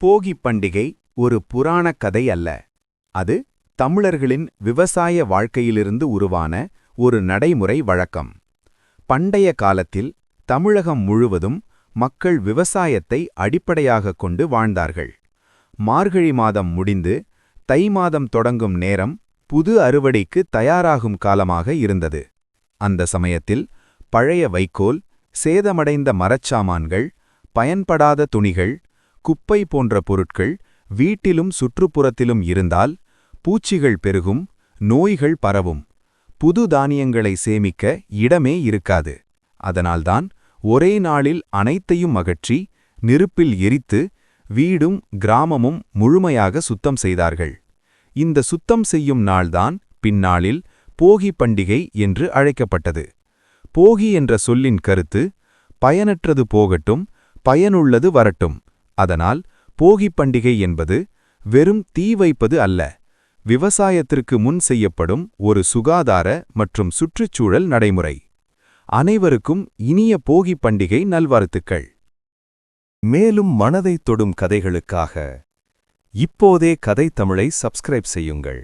போகிப் பண்டிகை ஒரு புராணக் கதை அல்ல. அது தமிழர்களின் விவசாய வாழ்க்கையிலிருந்து உருவான ஒரு நடைமுறை வழக்கம். பண்டைய காலத்தில் தமிழகம் முழுவதும் மக்கள் விவசாயத்தை அடிப்படையாகக் கொண்டு வாழ்ந்தார்கள். மார்கழி மாதம் முடிந்து தை மாதம் தொடங்கும் நேரம் புது அறுவடைக்கு தயாராகும் காலமாக இருந்தது. அந்த சமயத்தில் பழைய வைக்கோல், சேதமடைந்த மரச்சாமான்கள், பயன்படாத துணிகள், குப்பை போன்ற பொருட்கள் வீட்டிலும் சுற்றுப்புறத்திலும் இருந்தால் பூச்சிகள் பெருகும், நோய்கள் பரவும். புது தானியங்களை சேமிக்க இடமே இருக்காது. அதனால்தான் ஒரே நாளில் அனைத்தையும் அகற்றி நெருப்பில் எரித்து வீடும் கிராமமும் முழுமையாக சுத்தம் செய்தார்கள். இந்த சுத்தம் செய்யும் நாள்தான் பின்னாளில் போகி பண்டிகை என்று அழைக்கப்பட்டது. போகி என்ற சொல்லின் கருத்து பயனற்றது போகட்டும், பயனுள்ளது வரட்டும். அதனால் போகிப் பண்டிகை என்பது வெறும் தீ வைப்பது அல்ல, விவசாயத்திற்கு முன் செய்யப்படும் ஒரு சுகாதார மற்றும் சுற்றுச்சூழல் நடைமுறை. அனைவருக்கும் இனிய போகிப் பண்டிகை நல்வாழ்த்துக்கள். மேலும் மனதைத் தொடும் கதைகளுக்காக இப்போதே கதை தமிழை சப்ஸ்கிரைப் செய்யுங்கள்.